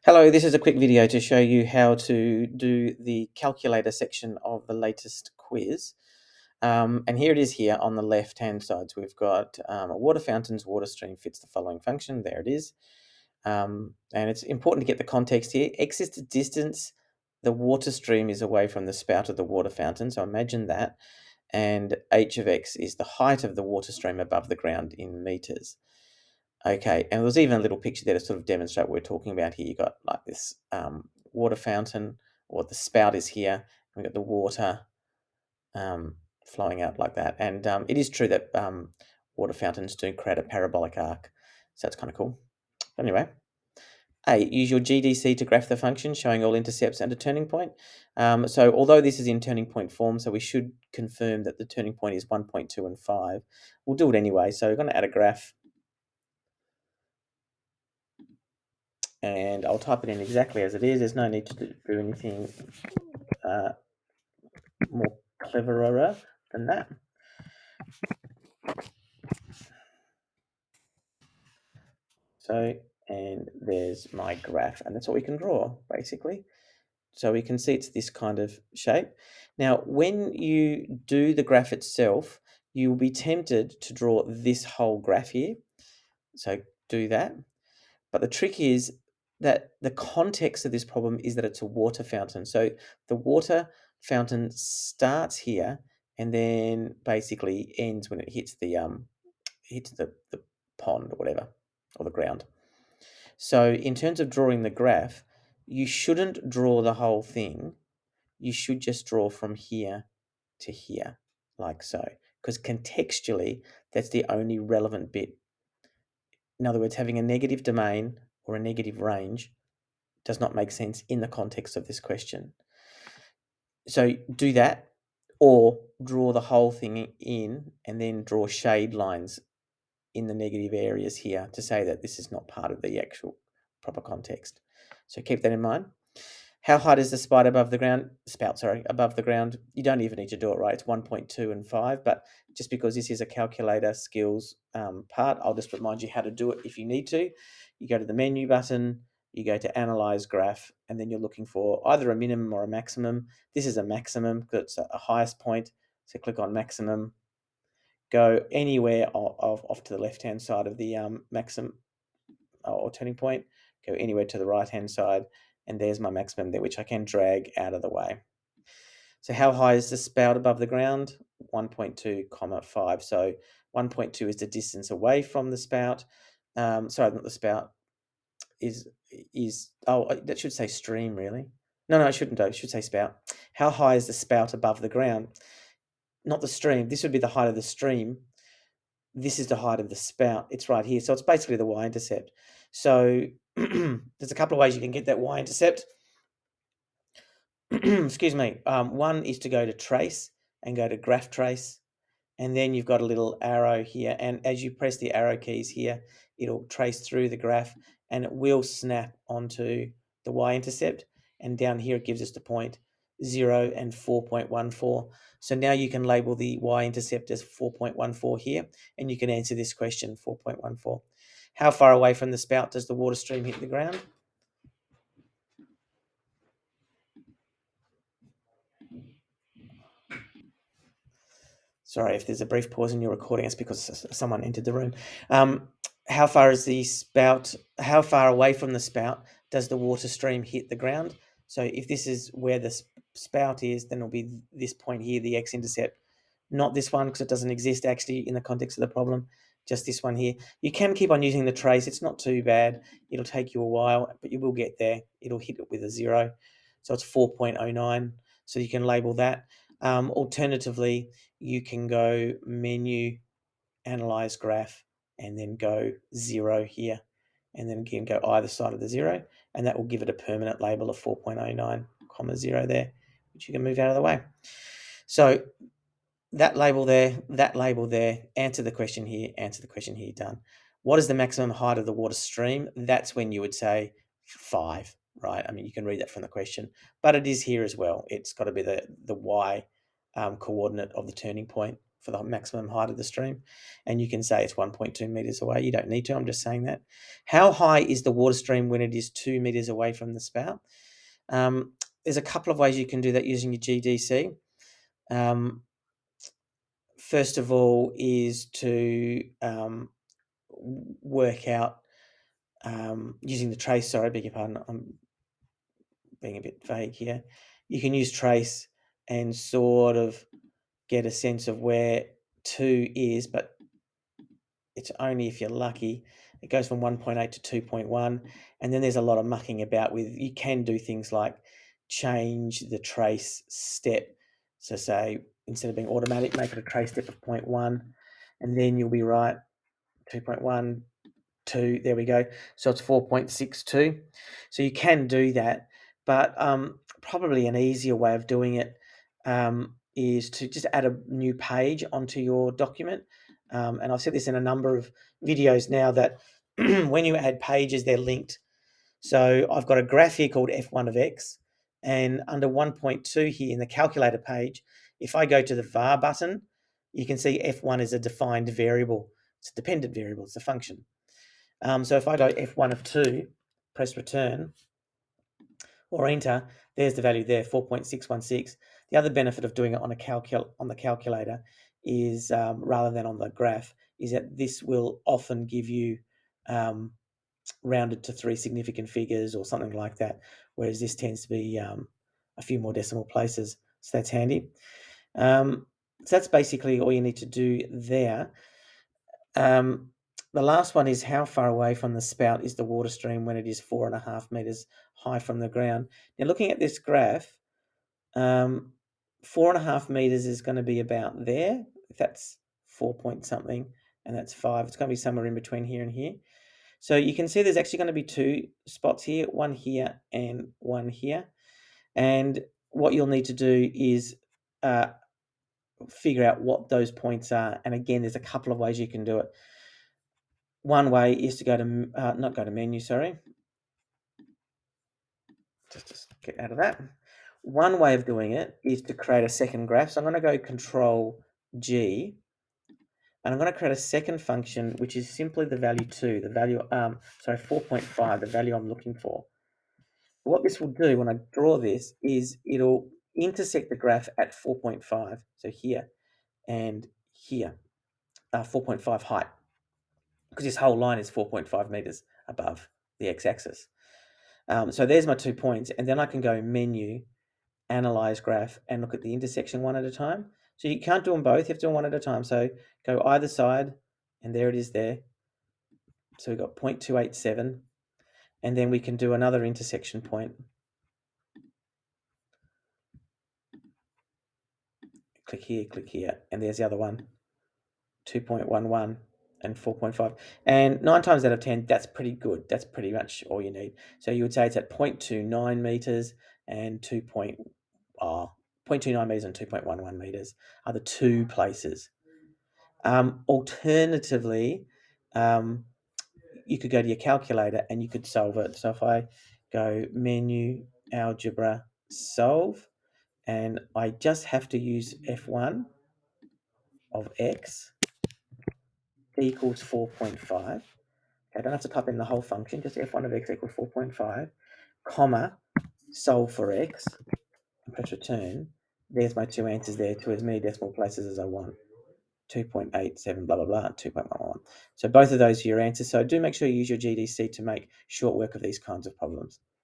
Hello, this is a quick video to show you how to do the calculator section of the latest quiz. And here it is here on the left-hand side. So we've got a water fountain's water stream fits the following function. There it is. And it's important to get the context here. X is the distance the water stream is away from the spout of the water fountain. So imagine that. And h of x is the height of the water stream above the ground in meters. Okay, and there's even a little picture there to sort of demonstrate what we're talking about here. You've got like this water fountain, or the spout is here. And we've got the water flowing out like that. And it is true that water fountains do create a parabolic arc. So that's kind of cool. But anyway, A, use your GDC to graph the function, showing all intercepts and a turning point. So although this is in turning point form, so we should confirm that the turning point is 1.2 and 5. We'll do it anyway. So we're going to add a graph. And I'll type it in exactly as it is. There's no need to do anything more cleverer than that. So, and there's my graph, and that's what we can draw, basically. So we can see it's this kind of shape. Now, when you do the graph itself, you'll be tempted to draw this whole graph here. So do that. But the trick is that the context of this problem is that it's a water fountain. So the water fountain starts here and then basically ends when it hits the pond or whatever, or the ground. So in terms of drawing the graph, you shouldn't draw the whole thing. You should just draw from here to here, like so, because contextually, that's the only relevant bit. In other words, having a negative domain or a negative range does not make sense in the context of this question. So do that, or draw the whole thing in and then draw shade lines in the negative areas here to say that this is not part of the actual proper context. So keep that in mind. How high is the spout above the ground? Above the ground. You don't even need to do it right. It's 1.2 and 5, but just because this is a calculator skills part, I'll just remind you how to do it if you need to. You go to the menu button, you go to Analyze Graph, and then you're looking for either a minimum or a maximum. This is a maximum because it's a highest point, so click on maximum. Go anywhere off to the left-hand side of the maximum or turning point. Go anywhere to the right-hand side, and there's my maximum there, which I can drag out of the way. So how high is the spout above the ground? 1.2, 5. So 1.2 is the distance away from the spout. Sorry, not the spout. That should say stream, really. No, it shouldn't. It should say spout. How high is the spout above the ground? Not the stream. This would be the height of the stream. This is the height of the spout. It's right here. So it's basically the y-intercept. So there's a couple of ways you can get that y-intercept. Excuse me. One is to go to trace and go to graph trace. And then you've got a little arrow here. And as you press the arrow keys here, it'll trace through the graph and it will snap onto the y-intercept. And down here, it gives us the point 0 and 4.14. So now you can label the y-intercept as 4.14 here, and you can answer this question, 4.14. How far away from the spout does the water stream hit the ground? Sorry, if there's a brief pause in your recording, it's because someone entered the room. How far away from the spout does the water stream hit the ground? So if this is where the spout is, then it'll be this point here, the x-intercept. Not this one, because it doesn't exist actually in the context of the problem, just this one here. You can keep on using the trace. It's not too bad. It'll take you a while, but you will get there. It'll hit it with a 0. So it's 4.09. So you can label that. Alternatively, you can go menu, analyze graph, and then go 0 here. And then again, go either side of the 0. And that will give it a permanent label of 4.09, 0 there, which you can move out of the way. So that label there, answer the question here, done. What is the maximum height of the water stream? That's when you would say 5, right? I mean, you can read that from the question, but it is here as well. It's got to be the y coordinate of the turning point, for the maximum height of the stream, and you can say it's 1.2 meters away. You don't need to, I'm just saying that. How high is the water stream when it is 2 meters away from the spout? There's a couple of ways you can do that using your GDC. First of all is to work out using the trace, sorry, beg your pardon, I'm being a bit vague here. You can use trace and sort of get a sense of where 2 is, but it's only if you're lucky. It goes from 1.8 to 2.1, and then there's a lot of mucking about with, you can do things like change the trace step. So say, instead of being automatic, make it a trace step of 0.1, and then you'll be right, 2.1, 2, there we go. So it's 4.62. So you can do that, but probably an easier way of doing it is to just add a new page onto your document. And I've said this in a number of videos now that when you add pages, they're linked. So I've got a graph here called F1 of X, and under 1.2 here in the calculator page, if I go to the var button, you can see F1 is a defined variable. It's a dependent variable, it's a function. So if I go F1 of 2, press return or enter, there's the value there, 4.616. The other benefit of doing it on the calculator is, rather than on the graph, is that this will often give you rounded to 3 significant figures or something like that, whereas this tends to be a few more decimal places. So that's handy. So that's basically all you need to do there. The last one is how far away from the spout is the water stream when it is 4.5 meters high from the ground. Now, looking at this graph, 4.5 meters is going to be about there. If that's 4 point something and that's 5, it's going to be somewhere in between here and here. So you can see there's actually going to be 2 spots here, one here and one here. And what you'll need to do is figure out what those points are. And again, there's a couple of ways you can do it. One way is to go to, not go to menu, sorry. Just get out of that. One way of doing it is to create a second graph. So I'm going to go Control G, and I'm going to create a second function, which is simply the value 2, the value, 4.5, the value I'm looking for. What this will do when I draw this is it'll intersect the graph at 4.5, so here and here, 4.5 height, because this whole line is 4.5 meters above the x-axis. So there's my 2 points, and then I can go menu, analyze graph, and look at the intersection one at a time. So you can't do them both, you have to do them one at a time. So go either side, and there it is there. So we've got 0.287, and then we can do another intersection point. Click here, and there's the other one, 2.11 and 4.5. And 9 times out of 10, that's pretty good. That's pretty much all you need. So you would say it's at 0.29 meters and 0.29 meters and 2.11 meters are the 2 places. Alternatively, you could go to your calculator and you could solve it. So if I go menu, algebra, solve, and I just have to use F1 of X equals 4.5. I don't have to type in the whole function, just F1 of X equals 4.5, comma, solve for X, and press return. There's my 2 answers there to as many decimal places as I want. 2.87, blah, blah, blah, 2.11. So both of those are your answers. So do make sure you use your GDC to make short work of these kinds of problems.